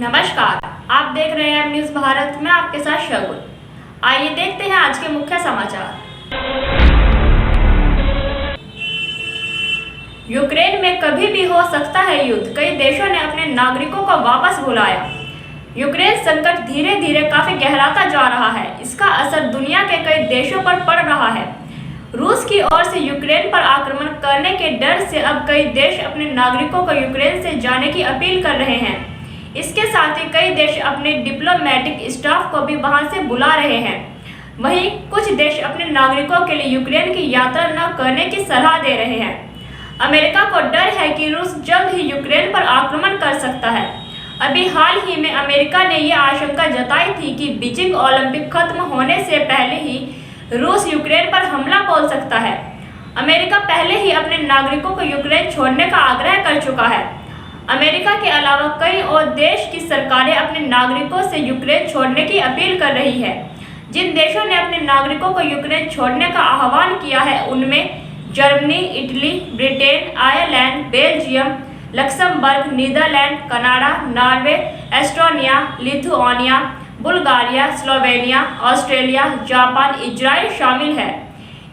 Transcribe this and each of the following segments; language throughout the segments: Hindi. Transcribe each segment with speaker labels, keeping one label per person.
Speaker 1: नमस्कार, आप देख रहे हैं न्यूज़ भारत में आपके साथ शगुन। आइए देखते हैं आज के मुख्य समाचार। यूक्रेन में कभी भी हो सकता है युद्ध, कई देशों ने अपने नागरिकों को वापस बुलाया। यूक्रेन संकट धीरे धीरे काफी गहराता जा रहा है। इसका असर दुनिया के कई देशों पर पड़ रहा है। रूस की ओर से यूक्रेन पर आक्रमण करने के डर से अब कई देश अपने नागरिकों को यूक्रेन से जाने की अपील कर रहे हैं। इसके साथ ही कई देश अपने डिप्लोमेटिक स्टाफ को भी वहां से बुला रहे हैं। वहीं कुछ देश अपने नागरिकों के लिए यूक्रेन की यात्रा न करने की सलाह दे रहे हैं। अमेरिका को डर है कि रूस जल्द ही यूक्रेन पर आक्रमण कर सकता है। अभी हाल ही में अमेरिका ने यह आशंका जताई थी कि बीजिंग ओलंपिक खत्म होने से पहले ही रूस यूक्रेन पर हमला बोल सकता है। अमेरिका पहले ही अपने नागरिकों को यूक्रेन छोड़ने का आग्रह कर चुका है। अमेरिका के अलावा कई और देश की सरकारें अपने नागरिकों से यूक्रेन छोड़ने की अपील कर रही है। जिन देशों ने अपने नागरिकों को यूक्रेन छोड़ने का आह्वान किया है उनमें Germany, Italy, Britain, Ireland, Belgium, Luxembourg, Netherland, Canada, Norway, Estonia, Lithuania, Bulgaria, Slovenia, Australia, Japan, Israel शामिल है।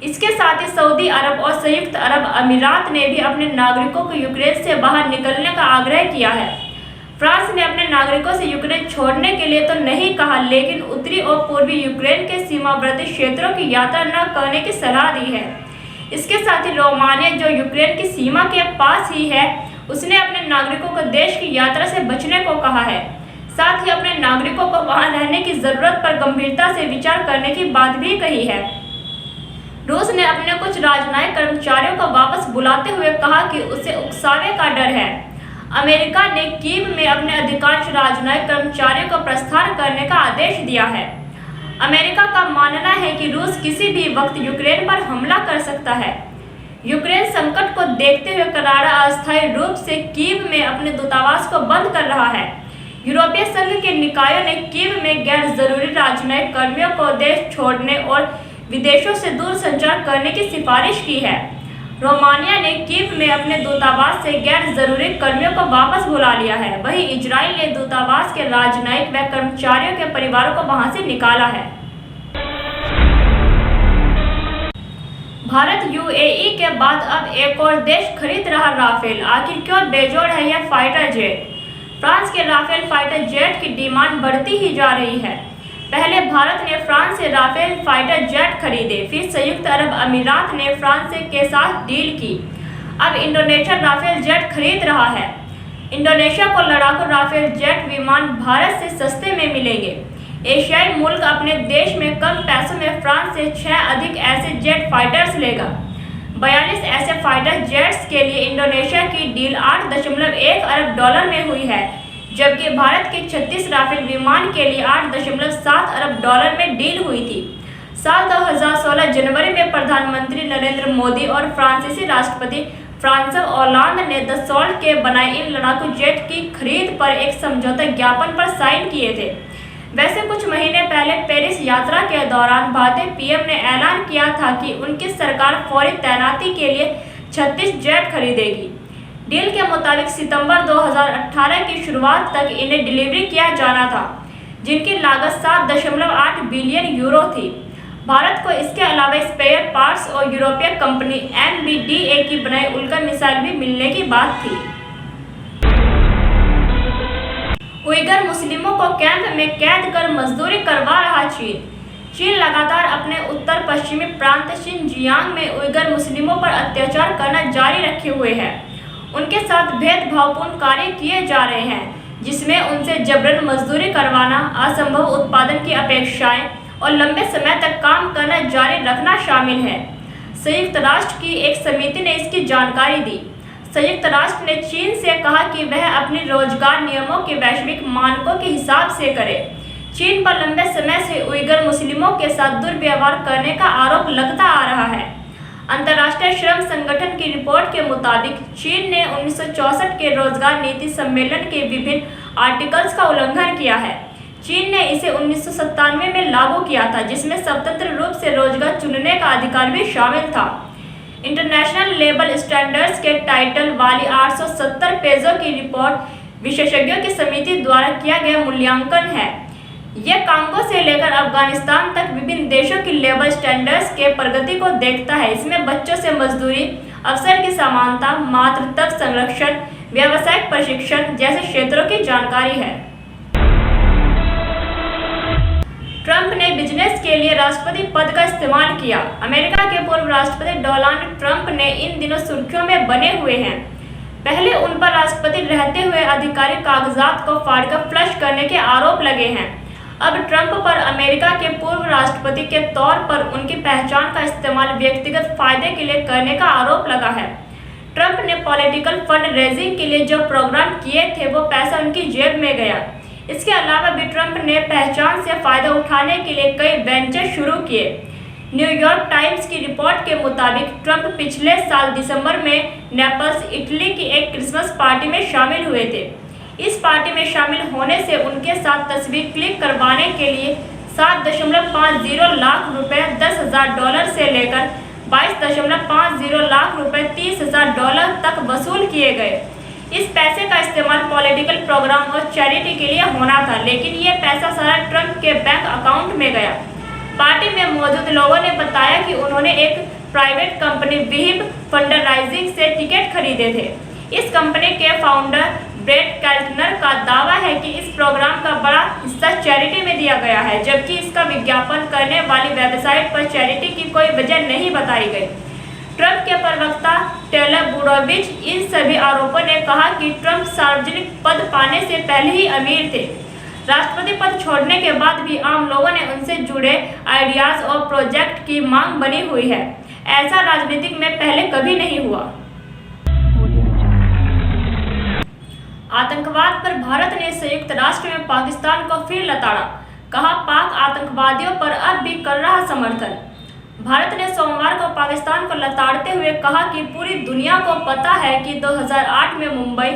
Speaker 1: इसके साथ ही सऊदी अरब और संयुक्त अरब अमीरात ने भी अपने नागरिकों को यूक्रेन से बाहर निकलने का आग्रह किया है। फ्रांस ने अपने नागरिकों से यूक्रेन छोड़ने के लिए तो नहीं कहा, लेकिन उत्तरी और पूर्वी यूक्रेन के सीमावर्ती क्षेत्रों की यात्रा न करने की सलाह दी है। इसके साथ ही रोमानिया, जो यूक्रेन की सीमा के पास ही है, उसने अपने नागरिकों को देश की यात्रा से बचने को कहा है। साथ ही अपने नागरिकों को वहां रहने की जरूरत पर गंभीरता से विचार करने की बात भी कही है। रूस ने अपने कुछ राजनयिक कर्मचारियों को वापस बुलाते हुए कहा कि उसे उकसावे का डर है। अमेरिका ने कीव में अपने अधिकांश राजनयिक कर्मचारियों को प्रस्थान करने का आदेश दिया है। अमेरिका का मानना है कि रूस किसी भी वक्त यूक्रेन पर हमला कर सकता है। यूक्रेन संकट को देखते हुए कनाडा अस्थायी रूप से कीव में अपने दूतावास को बंद कर रहा है। यूरोपीय संघ के निकायों ने कीव में गैर जरूरी राजनयिक कर्मियों को देश छोड़ने और विदेशों से दूर संचार करने की सिफारिश की है। रोमानिया ने कीव में अपने दूतावास से गैर जरूरी कर्मियों को वापस बुला लिया है। वहीं इजराइल ने दूतावास के राजनयिक व कर्मचारियों के परिवारों को वहां से निकाला है। भारत यूएई के बाद अब एक और देश खरीद रहा राफेल। आखिर क्यों बेजोड़ है यह फाइटर जेट? फ्रांस के राफेल फाइटर जेट की डिमांड बढ़ती ही जा रही है। पहले भारत ने फ्रांस से राफेल फाइटर जेट खरीदे, फिर संयुक्त अरब अमीरात ने फ्रांस के साथ डील की। अब इंडोनेशिया राफेल जेट खरीद रहा है। इंडोनेशिया को लड़ाकू राफेल जेट विमान भारत से सस्ते में मिलेंगे। एशियाई मुल्क अपने देश में कम पैसों में फ्रांस से 6 अधिक ऐसे जेट फाइटर्स लेगा। 42 ऐसे फाइटर जेट्स के लिए इंडोनेशिया की डील $8.1 अरब में हुई है, जबकि भारत के 36 राफेल विमान के लिए $8.7 अरब में डील हुई थी। साल 2016 जनवरी में प्रधानमंत्री नरेंद्र मोदी और फ्रांसीसी राष्ट्रपति फ्रांसवा ओलांद ने दसॉल्ट के बनाए इन लड़ाकू जेट की खरीद पर एक समझौता ज्ञापन पर साइन किए थे। वैसे कुछ महीने पहले पेरिस यात्रा के दौरान भारतीय पीएम ने ऐलान किया था कि उनकी सरकार फौरी तैनाती के लिए 36 जेट खरीदेगी। डील के मुताबिक सितंबर 2018 की शुरुआत तक इन्हें डिलीवरी किया जाना था, जिनकी लागत 7.8 बिलियन यूरो थी। भारत को इसके अलावा स्पेयर पार्ट्स और यूरोपीय कंपनी MBDA की बनाई उल्का मिसाइल भी मिलने की बात थी। उइगर मुस्लिमों को कैंप में कैद कर मजदूरी करवा रहा चीन। चीन लगातार अपने उत्तर पश्चिमी प्रांत शिनजियांग में उइगर मुस्लिमों पर अत्याचार करना जारी रखे हुए है। उनके साथ भेदभावपूर्ण कार्य किए जा रहे हैं, जिसमें उनसे जबरन मजदूरी करवाना, असंभव उत्पादन की अपेक्षाएं और लंबे समय तक काम करना जारी रखना शामिल है। संयुक्त राष्ट्र की एक समिति ने इसकी जानकारी दी। संयुक्त राष्ट्र ने चीन से कहा कि वह अपने रोजगार नियमों के वैश्विक मानकों के हिसाब से करे। चीन पर लंबे समय से उइगर मुस्लिमों के साथ दुर्व्यवहार करने का आरोप लगता आ रहा है। अंतर्राष्ट्रीय श्रम संगठन की रिपोर्ट के मुताबिक चीन ने 1964 के रोजगार नीति सम्मेलन के विभिन्न आर्टिकल्स का उल्लंघन किया है। चीन ने इसे 1997 में लागू किया था, जिसमें स्वतंत्र रूप से रोजगार चुनने का अधिकार भी शामिल था। इंटरनेशनल लेबर स्टैंडर्ड्स के टाइटल वाली 870 पेजों की रिपोर्ट विशेषज्ञों की समिति द्वारा किया गया मूल्यांकन है। यह कांगो से लेकर अफगानिस्तान तक विभिन्न देशों की लेबर स्टैंडर्ड्स के प्रगति को देखता है। इसमें बच्चों से मजदूरी, अवसर की समानता, मातृत्व संरक्षण, व्यावसायिक प्रशिक्षण जैसे क्षेत्रों की जानकारी है। ट्रंप ने बिजनेस के लिए राष्ट्रपति पद का इस्तेमाल किया। अमेरिका के पूर्व राष्ट्रपति डोनाल्ड ट्रंप ने इन दिनों सुर्खियों में बने हुए हैं। पहले उन पर राष्ट्रपति रहते हुए आधिकारिक कागजात को फाड़कर फ्लश करने के आरोप लगे हैं। अब ट्रंप पर अमेरिका के पूर्व राष्ट्रपति के तौर पर उनकी पहचान का इस्तेमाल व्यक्तिगत फायदे के लिए करने का आरोप लगा है। ट्रंप ने पॉलिटिकल फंड रेजिंग के लिए जो प्रोग्राम किए थे वो पैसा उनकी जेब में गया। इसके अलावा भी ट्रंप ने पहचान से फायदा उठाने के लिए कई वेंचर शुरू किए। न्यूयॉर्क टाइम्स की रिपोर्ट के मुताबिक ट्रंप पिछले साल दिसंबर में नेपल्स, इटली की एक क्रिसमस पार्टी में शामिल हुए थे। इस पार्टी में शामिल होने से उनके साथ तस्वीर क्लिक करवाने के लिए 7.50 लाख रुपए $10,000 से लेकर 22.50 लाख रुपए $30,000 तक वसूल किए गए। इस पैसे का इस्तेमाल पॉलिटिकल प्रोग्राम और चैरिटी के लिए होना था, लेकिन ये पैसा सारा ट्रंप के बैंक अकाउंट में गया। पार्टी में मौजूद लोगों ने बताया कि उन्होंने एक प्राइवेट कंपनी विहिब फंडराइजिंग से टिकट खरीदे थे। इस कंपनी के फाउंडर ब्रेट केल्टनर का दावा है कि इस प्रोग्राम का बड़ा हिस्सा चैरिटी में दिया गया है, जबकि इसका विज्ञापन करने वाली वेबसाइट पर चैरिटी की कोई वजह नहीं बताई गई। ट्रंप के प्रवक्ता टेलर बुडोविच इन सभी आरोपों ने कहा कि ट्रंप सार्वजनिक पद पाने से पहले ही अमीर थे। राष्ट्रपति पद छोड़ने के बाद भी आम लोगों ने उनसे जुड़े आइडियाज और प्रोजेक्ट की मांग बनी हुई है। ऐसा राजनीतिक में पहले कभी नहीं हुआ। आतंकवाद पर भारत ने संयुक्त राष्ट्र में पाकिस्तान को फिर लताड़ा। कहा, पाक आतंकवादियों पर अब भी कर रहा समर्थन। भारत ने सोमवार को पाकिस्तान को लताड़ते हुए कहा कि पूरी दुनिया को पता है कि 2008 में मुंबई,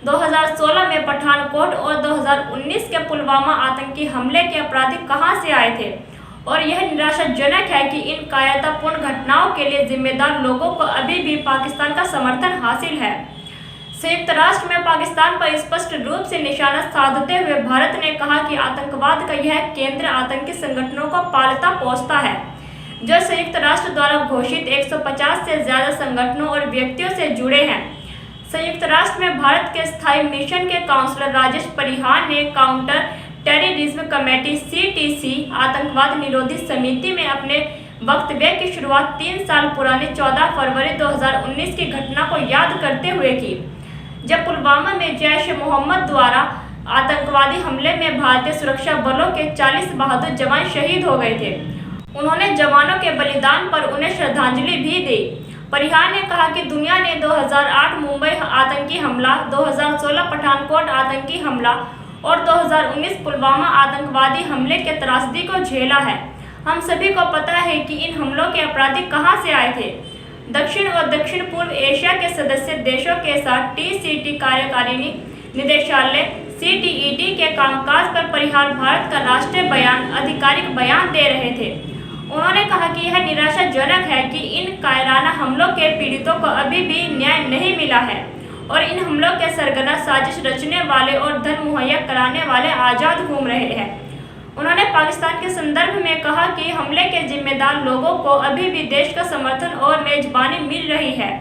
Speaker 1: 2016 में पठानकोट और 2019 के पुलवामा आतंकी हमले के अपराधी कहां से आए थे, और यह निराशाजनक है कि इन कायरतापूर्ण घटनाओं के लिए जिम्मेदार लोगों को अभी भी पाकिस्तान का समर्थन हासिल है। संयुक्त राष्ट्र में पाकिस्तान पर स्पष्ट रूप से निशाना साधते हुए भारत ने कहा कि आतंकवाद का यह केंद्र आतंकी संगठनों को पालता पोसता है, जो संयुक्त राष्ट्र द्वारा घोषित 150 से ज्यादा संगठनों और व्यक्तियों से जुड़े हैं। संयुक्त राष्ट्र में भारत के स्थायी मिशन के काउंसलर राजेश परिहार ने काउंटर टेररिज्म कमेटी (CTC) आतंकवाद निरोधी समिति में अपने वक्तव्य की शुरुआत 3 साल पुरानी 14 फरवरी 2019 की घटना को याद करते हुए की, जब पुलवामा में जैश-ए-मोहम्मद द्वारा आतंकवादी हमले में भारतीय सुरक्षा बलों के 40 बहादुर जवान शहीद हो गए थे। उन्होंने जवानों के बलिदान पर उन्हें श्रद्धांजलि भी दी। परिहार ने कहा कि दुनिया ने 2008 मुंबई आतंकी हमला, 2016 पठानकोट आतंकी हमला और 2019 पुलवामा आतंकवादी हमले के त्रासदी को झेला है। हम सभी को पता है कि इन हमलों के अपराधी कहां से आए थे। दक्षिण और दक्षिण पूर्व एशिया के सदस्य देशों के साथ TCT कार्यकारिणी निदेशालय CTET के कामकाज पर परिहार भारत का राष्ट्रीय बयान आधिकारिक बयान दे रहे थे। उन्होंने कहा कि यह निराशाजनक है कि इन कायराना हमलों के पीड़ितों को अभी भी न्याय नहीं मिला है और इन हमलों के सरगना साजिश रचने वाले और धन मुहैया कराने वाले आज़ाद घूम रहे हैं। उन्होंने पाकिस्तान के संदर्भ में कहा कि हमले के जिम्मेदार लोगों को अभी भी देश का समर्थन और मेजबानी मिल रही है।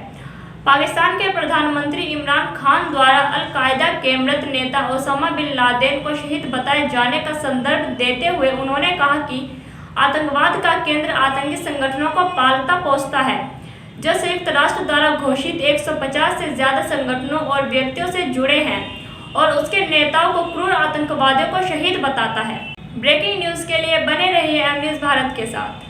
Speaker 1: पाकिस्तान के प्रधानमंत्री इमरान खान द्वारा अल-कायदा के मृत नेता ओसामा बिन लादेन को शहीद बताए जाने का संदर्भ देते हुए उन्होंने कहा कि आतंकवाद का केंद्र आतंकी संगठनों को पालता पोसता है, जो संयुक्त राष्ट्र द्वारा घोषित 150 से ज्यादा संगठनों और व्यक्तियों से जुड़े हैं और उसके नेताओं को क्रूर आतंकवादियों को शहीद बताता है। ब्रेकिंग न्यूज के लिए बने रहिए एम न्यूज़ भारत के साथ।